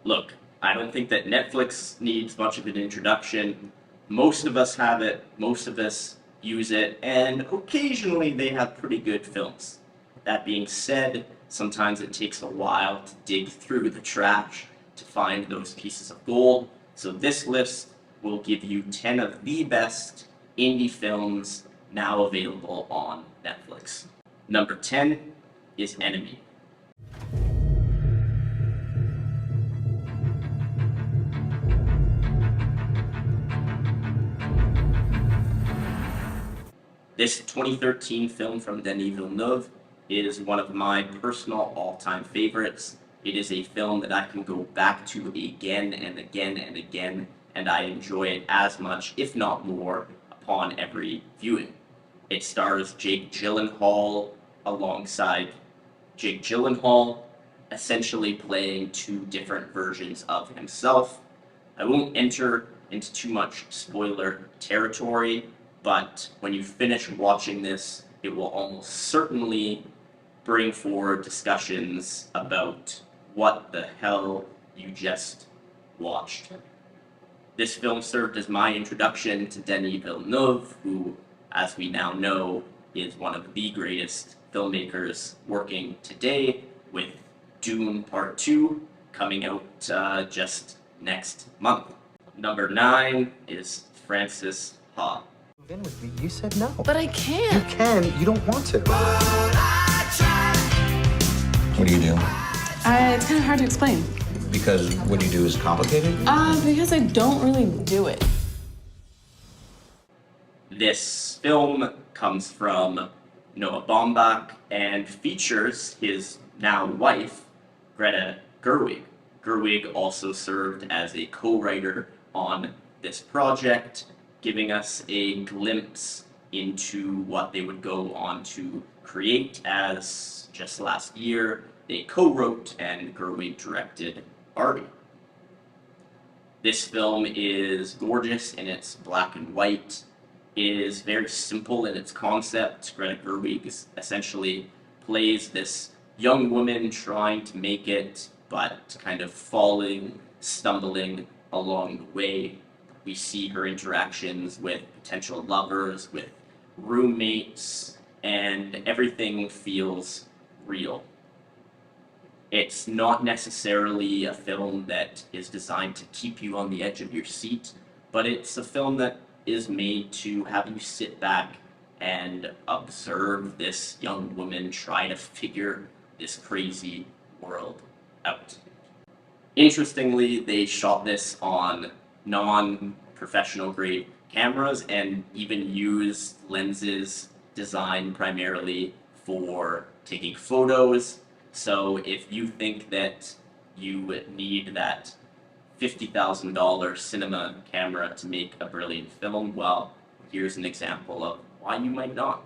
Look, I don't think that Netflix needs much of an introduction. Most of us have it, most of us use it, and occasionally they have pretty good films. That being said, sometimes it takes a while to dig through the trash to find those pieces of gold. So this list will give you 10 of the best indie films now available on Netflix. Number 10 is Enemy. This 2013 film from Denis Villeneuve is one of my personal all-time favorites. It is a film that I can go back to again and again and again, and I enjoy it as much, if not more, upon every viewing. It stars Jake Gyllenhaal alongside Jake Gyllenhaal, essentially playing two different versions of himself. I won't enter into too much spoiler territory, but when you finish watching this, it will almost certainly bring forward discussions about what the hell you just watched. This film served as my introduction to Denis Villeneuve, who, as we now know, is one of the greatest filmmakers working today, with Dune Part 2 coming out just next month. Number 9 is Frances Ha. Move in with me. You said no. But I can't. You can. You don't want to. What do you do? It's kind of hard to explain. Because what you do is complicated? Because I don't really do it. This film comes from Noah Baumbach and features his now wife, Greta Gerwig. Gerwig also served as a co-writer on this project, giving us a glimpse into what they would go on to create, as just last year they co-wrote and Gerwig directed Barbie. This film is gorgeous in its black and white. It is very simple in its concept. Greta Gerwig essentially plays this young woman trying to make it, but kind of falling, stumbling along the way. We see her interactions with potential lovers, with roommates, and everything feels real. It's not necessarily a film that is designed to keep you on the edge of your seat, but it's a film that is made to have you sit back and observe this young woman try to figure this crazy world out. Interestingly, they shot this on non-professional grade cameras and even used lenses designed primarily for taking photos. So if you think that you need that $50,000 cinema camera to make a brilliant film, well, here's an example of why you might not.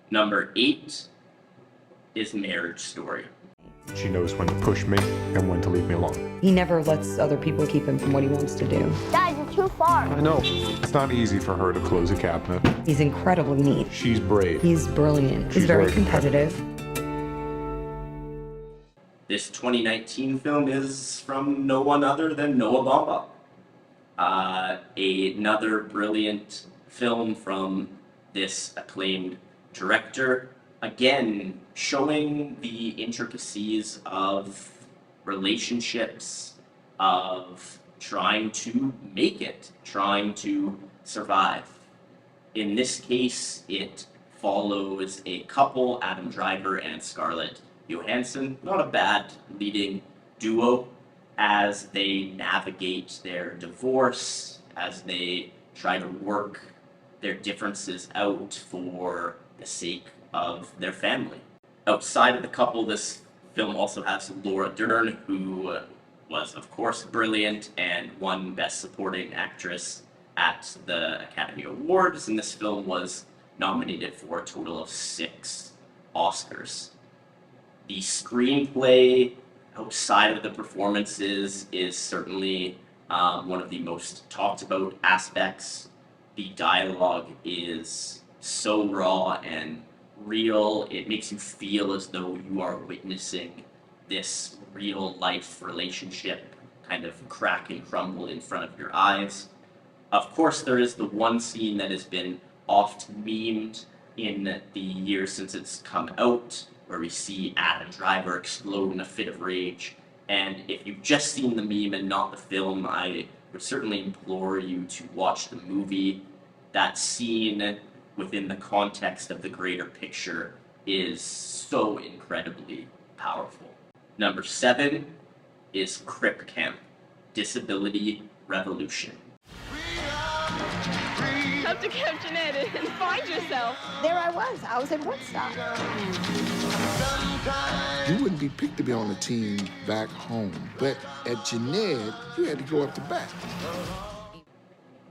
Number 8 is Marriage Story. She knows when to push me and when to leave me alone. He never lets other people keep him from what he wants to do. Dad, you're too far. I know. It's not easy for her to close a cabinet. He's incredibly neat. She's brave. He's brilliant. She's He's very very competitive. This 2019 film is from no one other than Noah Baumbach. Another brilliant film from this acclaimed director. Again, showing the intricacies of relationships, of trying to make it, trying to survive. In this case, it follows a couple, Adam Driver and Scarlett Johansson, not a bad leading duo, as they navigate their divorce, as they try to work their differences out for the sake of their family. Outside of the couple, this film also has Laura Dern, who was, of course, brilliant and won Best Supporting Actress at the Academy Awards, and this film was nominated for a total of 6 Oscars. The screenplay, outside of the performances, is certainly one of the most talked about aspects. The dialogue is so raw and real, it makes you feel as though you are witnessing this real life relationship kind of crack and crumble in front of your eyes. Of course, there is the one scene that has been oft memed in the years since it's come out, where we see Adam Driver explode in a fit of rage. And if you've just seen the meme and not the film, I would certainly implore you to watch the movie. That scene, within the context of the greater picture, is so incredibly powerful. Number 7 is Crip Camp, Disability Revolution. Come to Camp Jeanette and find yourself. There I was in Woodstock. You wouldn't be picked to be on the team back home, but at Jeanette, you had to go up to bat.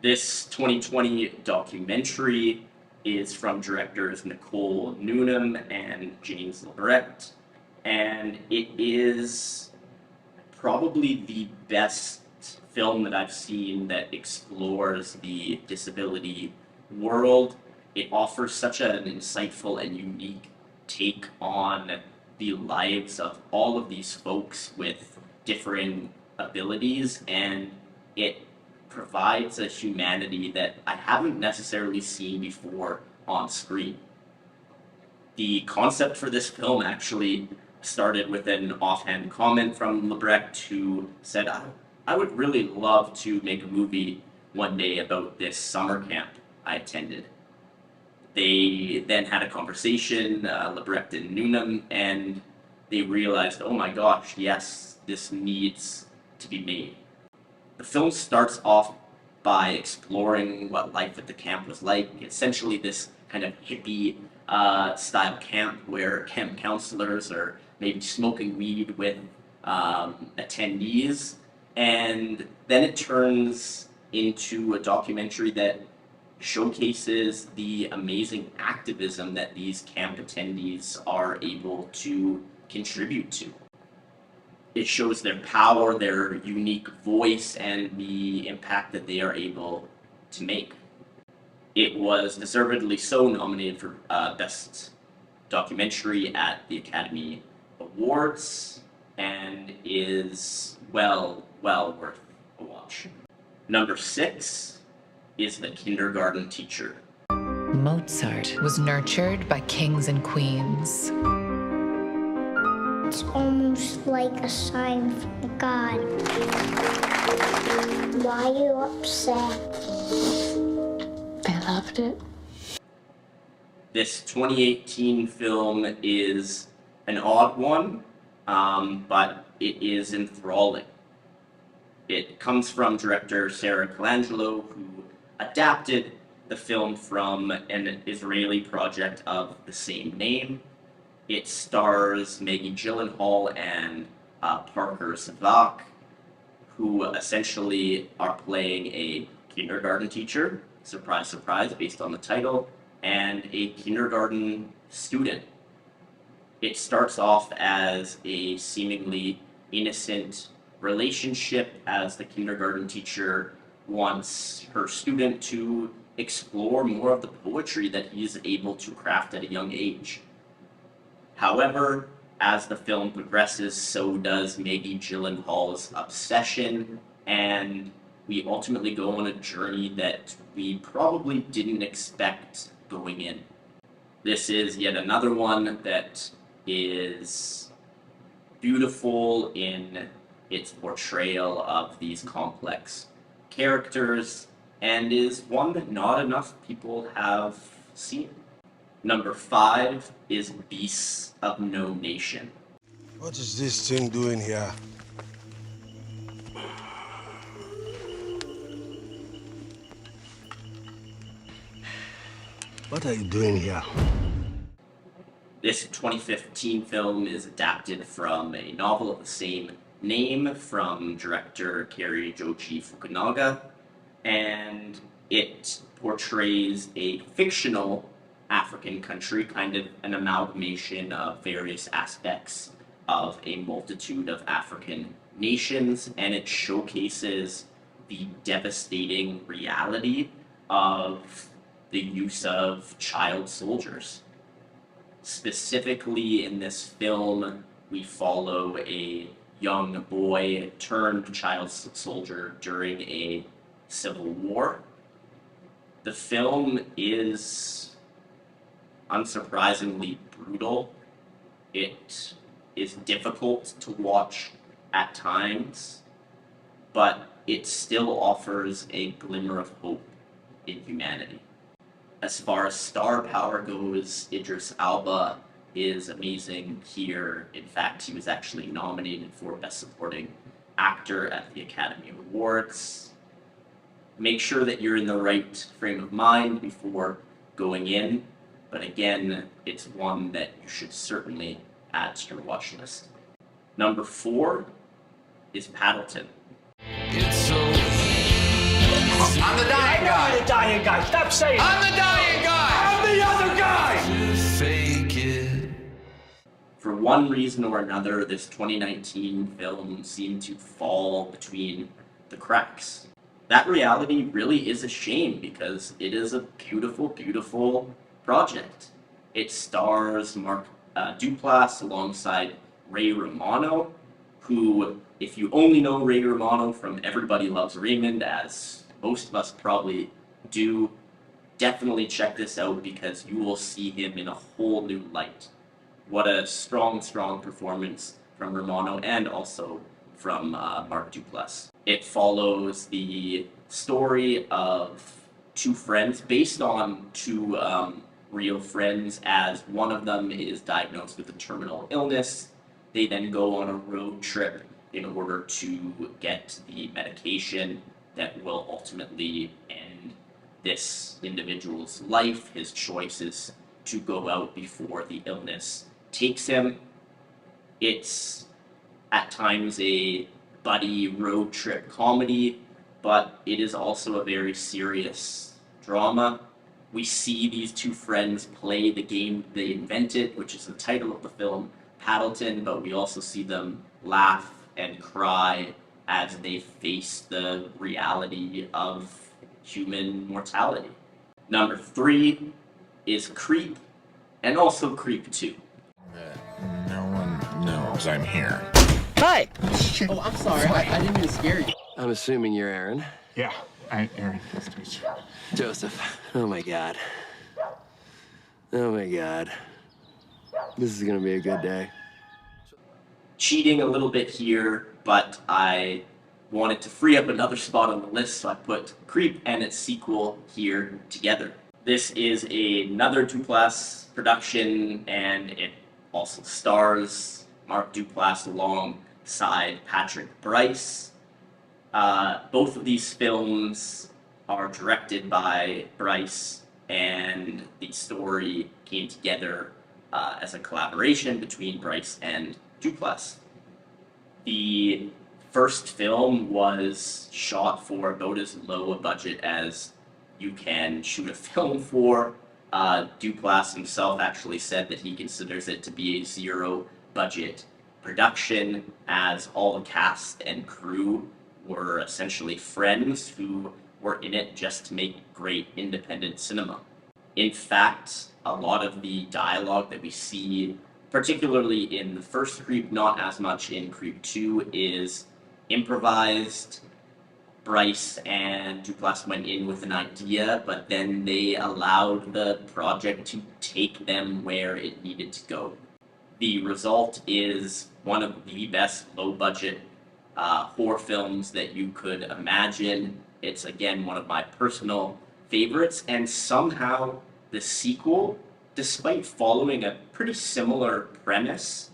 This 2020 documentary is from directors Nicole Newnham and James Lebrecht, and it is probably the best film that I've seen that explores the disability world. It offers such an insightful and unique take on the lives of all of these folks with different abilities, and it provides a humanity that I haven't necessarily seen before on screen. The concept for this film actually started with an offhand comment from Lebrecht, who said, I would really love to make a movie one day about this summer camp I attended. They then had a conversation, Lebrecht and Newnham, and they realized, oh my gosh, yes, this needs to be made. The film starts off by exploring what life at the camp was like, essentially this kind of hippie style camp where camp counselors are maybe smoking weed with attendees, and then it turns into a documentary that showcases the amazing activism that these camp attendees are able to contribute to. It shows their power, their unique voice, and the impact that they are able to make. It was deservedly so nominated for Best Documentary at the Academy Awards, and is well worth a watch. Number 6 is The Kindergarten Teacher. Mozart was nurtured by kings and queens. It's almost like a sign from God. Why are you upset? I loved it. This 2018 film is an odd one, but it is enthralling. It comes from director Sarah Colangelo, who adapted the film from an Israeli project of the same name. It stars Maggie Gyllenhaal and Parker Savak, who essentially are playing a kindergarten teacher, surprise, surprise, based on the title, and a kindergarten student. It starts off as a seemingly innocent relationship as the kindergarten teacher wants her student to explore more of the poetry that he's able to craft at a young age. However, as the film progresses, so does Maggie Gyllenhaal's obsession, and we ultimately go on a journey that we probably didn't expect going in. This is yet another one that is beautiful in its portrayal of these complex characters, and is one that not enough people have seen. Number 5 is Beasts of No Nation. What is this thing doing here? What are you doing here? This 2015 film is adapted from a novel of the same name from director Kari Jochi Fukunaga, and it portrays a fictional African country, kind of an amalgamation of various aspects of a multitude of African nations, and it showcases the devastating reality of the use of child soldiers. Specifically in this film, we follow a young boy turned child soldier during a civil war. The film is unsurprisingly brutal. It is difficult to watch at times, but it still offers a glimmer of hope in humanity. As far as star power goes, Idris Elba is amazing here. In fact, he was actually nominated for Best Supporting Actor at the Academy Awards. Make sure that you're in the right frame of mind before going in, but again, it's one that you should certainly add to your watch list. Number 4 is Paddleton. It's so easy. I'm the dying guy. I'm the dying guy. Stop saying I'm the dying guy. I'm the other guy. To fake it. For one reason or another, this 2019 film seemed to fall between the cracks. That reality really is a shame because it is a beautiful, beautiful project. It stars Mark Duplass alongside Ray Romano, who, if you only know Ray Romano from Everybody Loves Raymond, as most of us probably do, definitely check this out because you will see him in a whole new light. What a strong, strong performance from Romano and also from Mark Duplass. It follows the story of two friends based on two real friends, as one of them is diagnosed with a terminal illness. They then go on a road trip in order to get the medication that will ultimately end this individual's life. His choice is to go out before the illness takes him. It's at times a buddy road trip comedy, but it is also a very serious drama. We see these two friends play the game they invented, which is the title of the film, Paddleton, but we also see them laugh and cry as they face the reality of human mortality. Number 3 is Creep, and also Creep 2. No one knows I'm here. Hi. Oh, I'm sorry. I didn't mean to scare you. I'm assuming you're Aaron. Yeah, I'm Aaron. Nice to meet you. Joseph. Oh my God. Oh my God. This is gonna be a good day. Cheating a little bit here, but I wanted to free up another spot on the list, so I put Creep and its sequel here together. This is another Duplass production, and it also stars Mark Duplass alongside Patrick Bryce. Both of these films are directed by Bryce, and the story came together as a collaboration between Bryce and Duplass. The first film was shot for about as low a budget as you can shoot a film for. Duplass himself actually said that he considers it to be a zero budget production, as all the cast and crew were essentially friends who were in it just to make great independent cinema. In fact, a lot of the dialogue that we see, particularly in the first Creep, not as much in Creep 2, is improvised. Bryce and Duplass went in with an idea, but then they allowed the project to take them where it needed to go. The result is one of the best low-budget horror films that you could imagine. It's, again, one of my personal favorites, and somehow the sequel, despite following a pretty similar premise,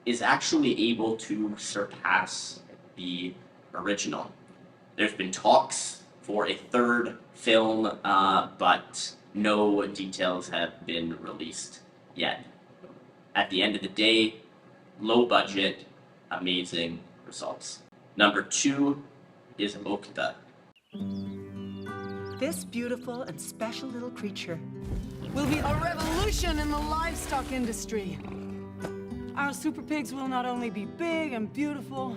is actually able to surpass the original. There's been talks for a third film, but no details have been released yet. At the end of the day, low budget, amazing results. Number 2 is Okja. This beautiful and special little creature will be a revolution in the livestock industry. Our super pigs will not only be big and beautiful,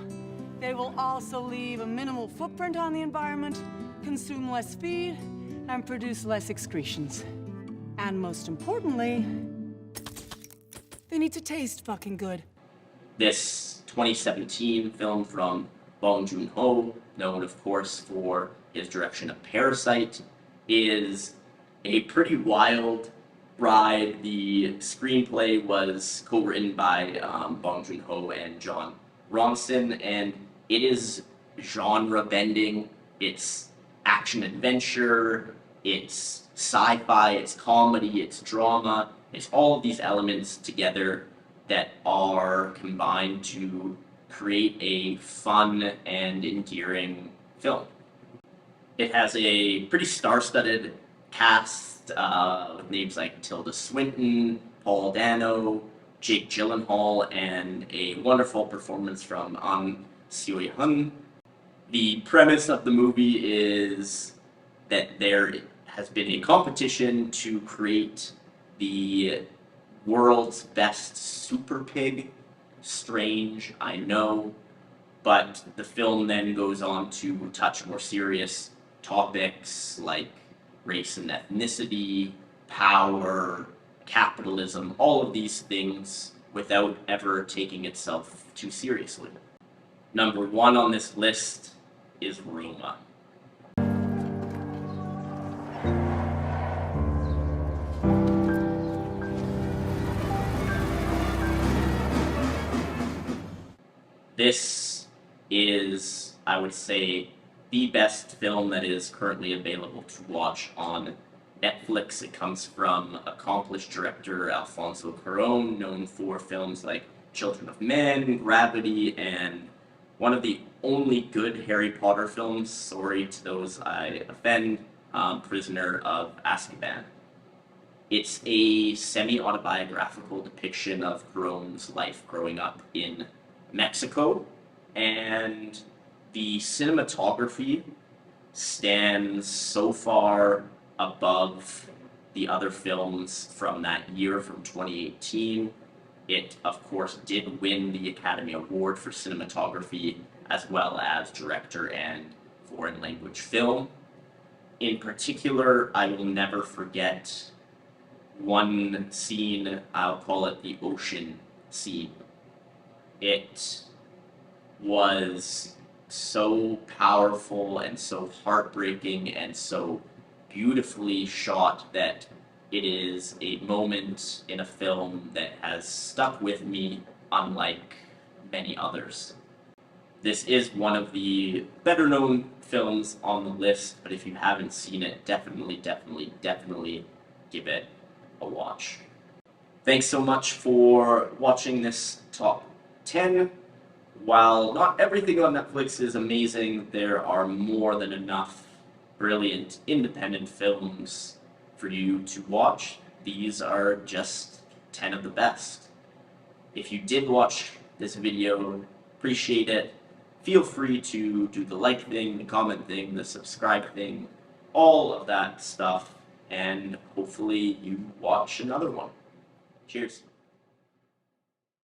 they will also leave a minimal footprint on the environment, consume less feed, and produce less excretions. And most importantly, they need to taste fucking good. This 2017 film from Bong Joon-ho, known of course for his direction of Parasite, is a pretty wild ride. The screenplay was co-written by Bong Joon-ho and John Ronson, and it is genre-bending. It's action-adventure, it's sci-fi, it's comedy, it's drama. It's all of these elements together that are combined to create a fun and endearing film. It has a pretty star-studded cast with names like Tilda Swinton, Paul Dano, Jake Gyllenhaal, and a wonderful performance from An Seo-hyun. The premise of the movie is that there has been a competition to create the world's best super pig. Strange, I know, but the film then goes on to touch more serious topics like race and ethnicity, power, capitalism, all of these things without ever taking itself too seriously. Number 1 on this list is Roma. This is, I would say, the best film that is currently available to watch on Netflix. It comes from accomplished director Alfonso Cuarón, known for films like Children of Men, Gravity, and one of the only good Harry Potter films, sorry to those I offend, Prisoner of Azkaban. It's a semi-autobiographical depiction of Cuarón's life growing up in Mexico, and the cinematography stands so far above the other films from that year, from 2018. It, of course, did win the Academy Award for cinematography as well as director and foreign language film. In particular, I will never forget one scene, I'll call it the ocean scene. It was so powerful and so heartbreaking and so beautifully shot that it is a moment in a film that has stuck with me unlike many others. This is one of the better known films on the list, but if you haven't seen it, definitely give it a watch. Thanks so much for watching this top 10. While not everything on Netflix is amazing, there are more than enough brilliant independent films for you to watch. These are just 10 of the best. If you did watch this video, appreciate it. Feel free to do the like thing, the comment thing, the subscribe thing, all of that stuff, and hopefully you watch another one. Cheers.